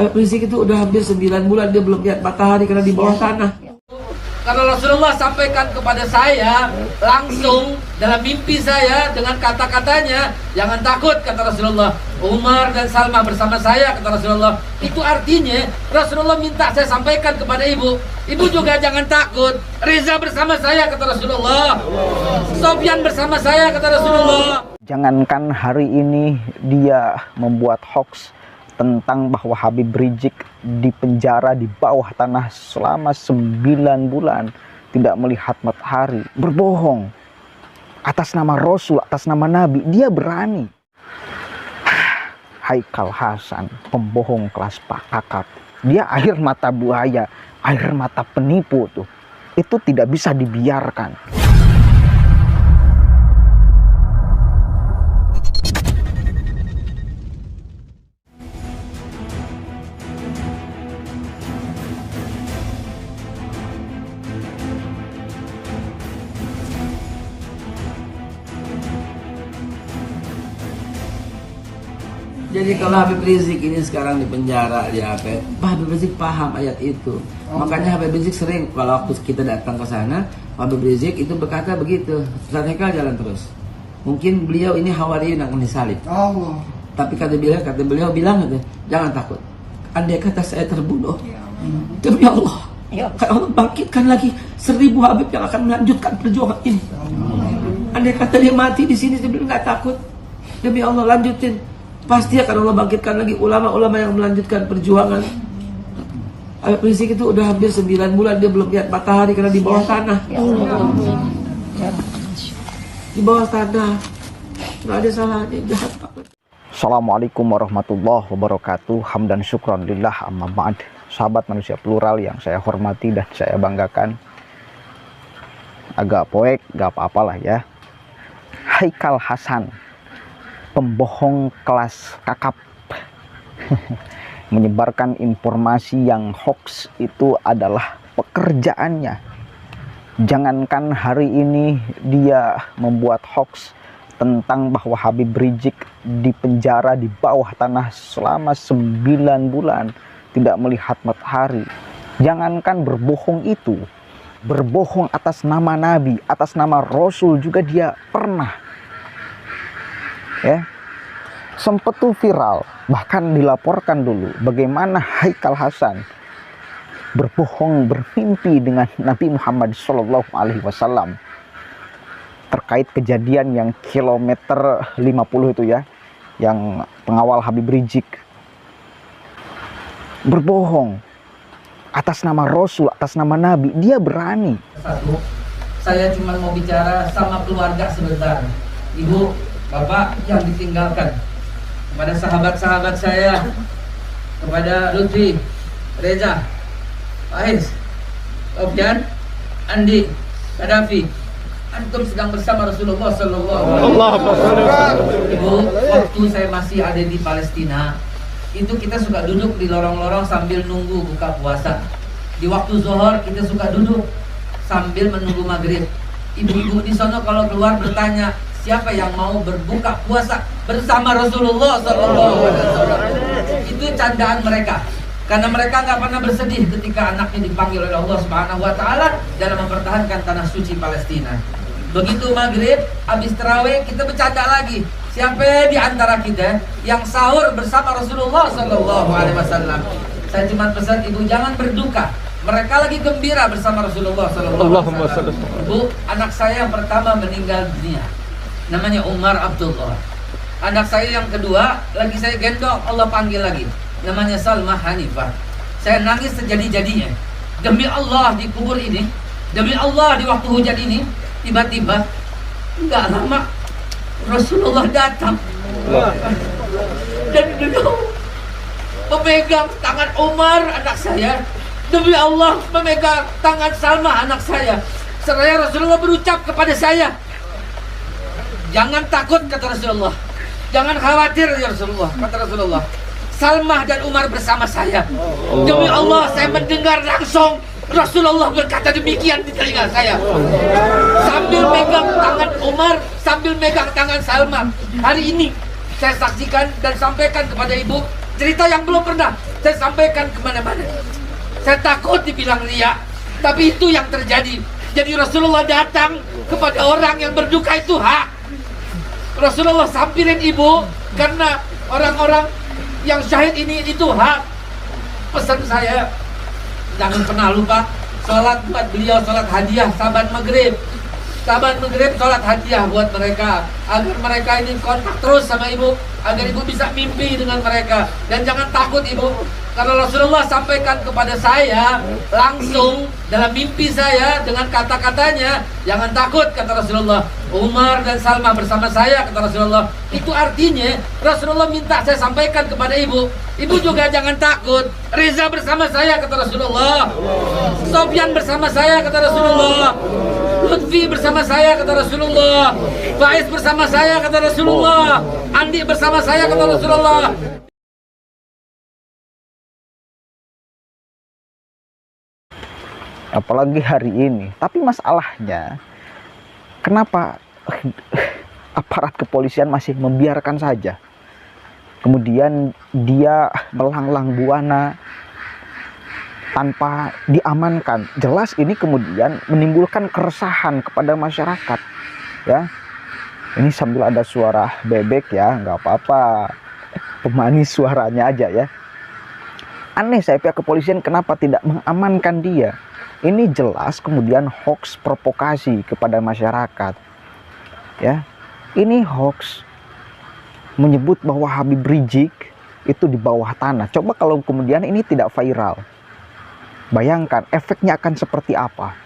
Habib Rizik itu udah hampir 9 bulan dia belum lihat matahari karena di bawah tanah. Karena Rasulullah sampaikan kepada saya langsung dalam mimpi saya dengan kata-katanya, jangan takut kata Rasulullah. Umar dan Salma bersama saya kata Rasulullah. Itu artinya Rasulullah minta saya sampaikan kepada ibu. Ibu juga jangan takut. Reza bersama saya kata Rasulullah. Sofyan bersama saya kata Rasulullah. Jangankan hari ini dia membuat hoax tentang bahwa Habib Rizik dipenjara di bawah tanah selama 9 bulan tidak melihat matahari, berbohong atas nama Rasul, atas nama Nabi, dia berani. Haikal Hasan, pembohong kelas kakap, dia air mata buaya, air mata penipu tuh, itu tidak bisa dibiarkan. Jadi kalau Habib Rizik ini sekarang di penjara, dia apa? Habib Rizik paham ayat itu. Makanya Habib Rizik sering kalau waktu kita datang ke sana, Habib Rizik itu berkata begitu, Ustaz Haikal jalan terus. Mungkin beliau ini hawariun akan disalib. Tapi kata beliau bilang jangan takut. Andai kata saya terbunuh, demi Allah, kalau Allah bangkitkan lagi 1000 Habib yang akan melanjutkan perjuangan ini. Andai kata dia mati di sini, dia nggak takut. Demi Allah lanjutin. Pasti akan Allah bangkitkan lagi ulama-ulama yang melanjutkan perjuangan. Habib Rizik itu udah hampir 9 bulan dia belum lihat matahari karena di bawah tanah. Di bawah tanah. Nggak ada salahnya, jahat banget. Assalamualaikum warahmatullahi wabarakatuh. Hamdan syukran lillah amma ba'd. Sahabat manusia plural yang saya hormati dan saya banggakan. Agak poek, gak apa-apalah ya. Haikal Hasan, pembohong kelas kakap, menyebarkan informasi yang hoax itu adalah pekerjaannya. Jangankan hari ini dia membuat hoax tentang bahwa Habib Rizik dipenjara di bawah tanah selama 9 bulan tidak melihat matahari. Jangankan berbohong itu, berbohong atas nama Nabi, atas nama Rasul juga dia pernah. Ya, sempat tuh viral, bahkan dilaporkan dulu bagaimana Haikal Hasan berbohong, bermimpi dengan Nabi Muhammad SAW terkait kejadian yang kilometer 50 itu ya, yang pengawal Habib Rizik berbohong atas nama Rasul, atas nama Nabi, dia berani. Saya cuma mau bicara sama keluarga sebentar. Ibu, Bapak yang ditinggalkan, kepada sahabat-sahabat saya, kepada Lutfi, Reza, Faiz, Sofyan, Andi, Kadafi, antum sedang bersama Rasulullah Sallallahu Alaihi Wasallam. Ibu, waktu saya masih ada di Palestina, itu kita suka duduk di lorong-lorong sambil nunggu buka puasa. Di waktu zuhur kita suka duduk sambil menunggu maghrib. Ibu-ibu di sana kalau keluar bertanya, siapa yang mau berbuka puasa bersama Rasulullah SAW? Itu candaan mereka, karena mereka nggak pernah bersedih ketika anaknya dipanggil oleh Allah Subhanahu Wa Taala dalam mempertahankan tanah suci Palestina. Begitu maghrib, habis terawih kita bercanda lagi. Siapa di antara kita yang sahur bersama Rasulullah SAW? Saya cuma pesan ibu jangan berduka. Mereka lagi gembira bersama Rasulullah SAW. Bu, anak saya yang pertama meninggal dunia, namanya Umar Abdullah. Anak saya yang kedua lagi saya gendong, Allah panggil lagi, namanya Salma Hanifah. Saya nangis sejadi-jadinya. Demi Allah di kubur ini, demi Allah di waktu hujan ini, tiba-tiba nggak lama Rasulullah datang dan beliau memegang tangan Umar anak saya. Demi Allah memegang tangan Salma anak saya. Seraya Rasulullah berucap kepada saya, jangan takut kata Rasulullah, jangan khawatir ya Rasulullah, kata Rasulullah. Salmah dan Umar bersama saya. Demi Allah saya mendengar langsung Rasulullah berkata demikian di telinga saya. Sambil megang tangan Umar, sambil megang tangan Salma. Hari ini saya saksikan dan sampaikan kepada ibu, cerita yang belum pernah saya sampaikan kemana-mana. Saya takut dibilang riya, tapi itu yang terjadi. Jadi Rasulullah datang kepada orang yang berduka, itu hak. Rasulullah sampirin ibu karena orang-orang yang syahid ini itu hak. Pesan saya, jangan pernah lupa sholat buat beliau, sholat hadiah sahabat maghrib. Sahabat maghrib sholat hadiah buat mereka, agar mereka ini kontak terus sama ibu, agar ibu bisa mimpi dengan mereka. Dan jangan takut ibu, karena Rasulullah sampaikan kepada saya langsung dalam mimpi saya dengan kata-katanya, jangan takut, kata Rasulullah. Umar dan Salma bersama saya, kata Rasulullah. Itu artinya Rasulullah minta saya sampaikan kepada ibu, ibu juga jangan takut. Reza bersama saya, kata Rasulullah. Sofyan bersama saya, kata Rasulullah. Lutfi bersama saya, kata Rasulullah. Faiz bersama saya, kata Rasulullah. Andi bersama saya, kata Rasulullah. Apalagi hari ini. Tapi masalahnya, kenapa aparat kepolisian masih membiarkan saja? Kemudian dia melanglang buana tanpa diamankan. Jelas ini kemudian menimbulkan keresahan kepada masyarakat, ya. Ini sambil ada suara bebek ya, nggak apa-apa, pemanis suaranya aja ya. Aneh saya, pihak kepolisian kenapa tidak mengamankan dia. Ini jelas kemudian hoax provokasi kepada masyarakat, ya. Ini hoax menyebut bahwa Habib Rizik itu di bawah tanah. Coba kalau kemudian ini tidak viral, bayangkan efeknya akan seperti apa.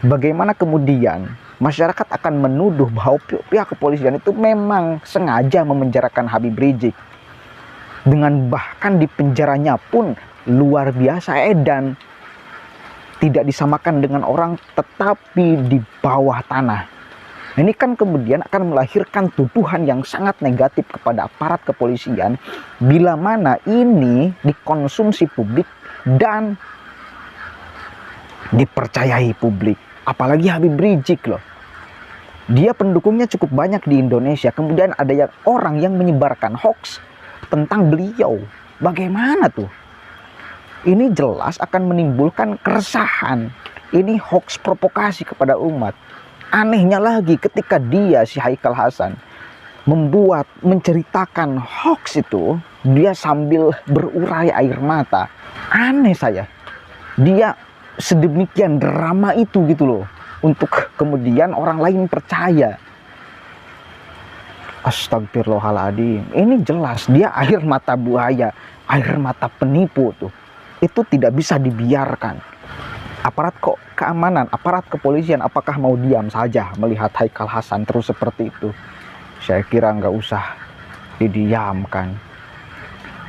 Bagaimana kemudian masyarakat akan menuduh bahwa pihak kepolisian itu memang sengaja memenjarakan Habib Rizik. Dengan bahkan di penjaranya pun luar biasa edan. Tidak disamakan dengan orang, tetapi di bawah tanah. Ini kan kemudian akan melahirkan tuduhan yang sangat negatif kepada aparat kepolisian, bila mana ini dikonsumsi publik dan dipercayai publik. Apalagi Habib Rizik loh. Dia pendukungnya cukup banyak di Indonesia. Kemudian ada orang yang menyebarkan hoax tentang beliau. Bagaimana tuh? Ini jelas akan menimbulkan keresahan. Ini hoax provokasi kepada umat. Anehnya lagi ketika dia, si Haikal Hasan, menceritakan hoax itu, dia sambil berurai air mata. Aneh saya. Dia sedemikian drama itu gitu loh, untuk kemudian orang lain percaya. Astagfirullahaladzim. Ini jelas dia air mata buaya, air mata penipu tuh. Itu tidak bisa dibiarkan. Aparat keamanan, aparat kepolisian, apakah mau diam saja melihat Haikal Hasan terus seperti itu? Saya kira nggak usah didiamkan.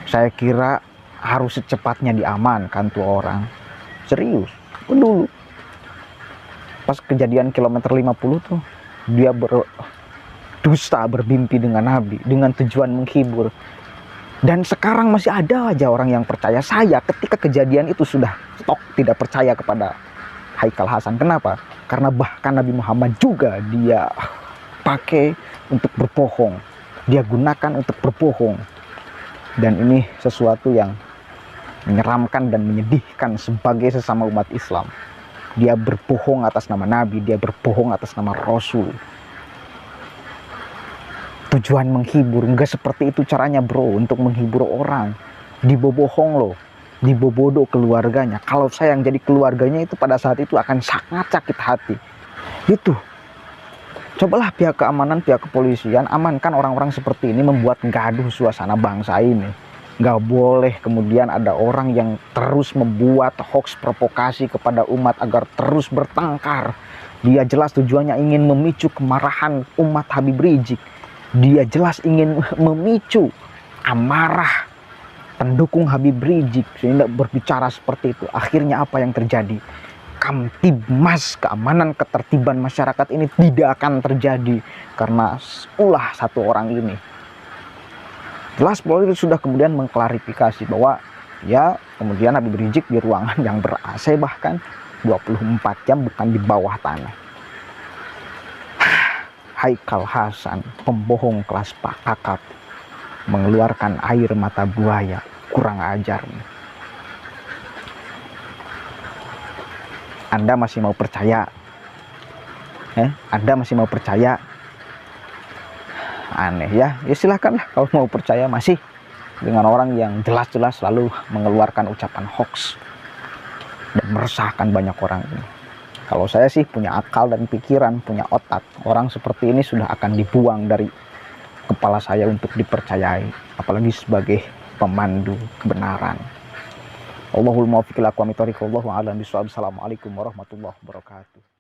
Saya kira harus secepatnya diamankan tuh orang. Serius, dulu pas kejadian kilometer 50 tuh, dia berdusta, bermimpi dengan Nabi dengan tujuan menghibur. Dan sekarang masih ada aja orang yang percaya. Saya ketika kejadian itu sudah stok tidak percaya kepada Haikal Hasan. Kenapa? Karena bahkan Nabi Muhammad juga dia pakai untuk berbohong. Dia gunakan untuk berbohong. Dan ini sesuatu yang menyeramkan dan menyedihkan sebagai sesama umat Islam. Dia berbohong atas nama Nabi, dia berbohong atas nama Rasul. Tujuan menghibur, enggak seperti itu caranya bro, untuk menghibur orang. Dibobohong loh, dibobodo keluarganya. Kalau saya yang jadi keluarganya itu pada saat itu akan sangat sakit hati. Itu. Cobalah pihak keamanan, pihak kepolisian amankan orang-orang seperti ini, membuat gaduh suasana bangsa ini. Nggak boleh kemudian ada orang yang terus membuat hoax provokasi kepada umat agar terus bertengkar. Dia jelas tujuannya ingin memicu kemarahan umat Habib Rizik. Dia jelas ingin memicu amarah pendukung Habib Rizik sehingga berbicara seperti itu. Akhirnya apa yang terjadi? Kamtibmas, keamanan ketertiban masyarakat ini tidak akan terjadi karena ulah satu orang ini. Jelas Polri sudah kemudian mengklarifikasi bahwa ya kemudian Habib Rizik di ruangan yang ber-AC bahkan 24 jam, bukan di bawah tanah. Haikal Hasan, pembohong kelas Pak Kakap, mengeluarkan air mata buaya. kurang ajar. Anda masih mau percaya? Anda masih mau percaya? Aneh ya. Ya silakanlah kalau mau percaya masih dengan orang yang jelas-jelas selalu mengeluarkan ucapan hoax dan meresahkan banyak orang ini. Kalau saya sih punya akal dan pikiran, punya otak, orang seperti ini sudah akan dibuang dari kepala saya untuk dipercayai, apalagi sebagai pemandu kebenaran. Allahul muwaffiq ila aqwamit thoriq, wallahu a'lam bishawab. Assalamualaikum warahmatullahi wabarakatuh.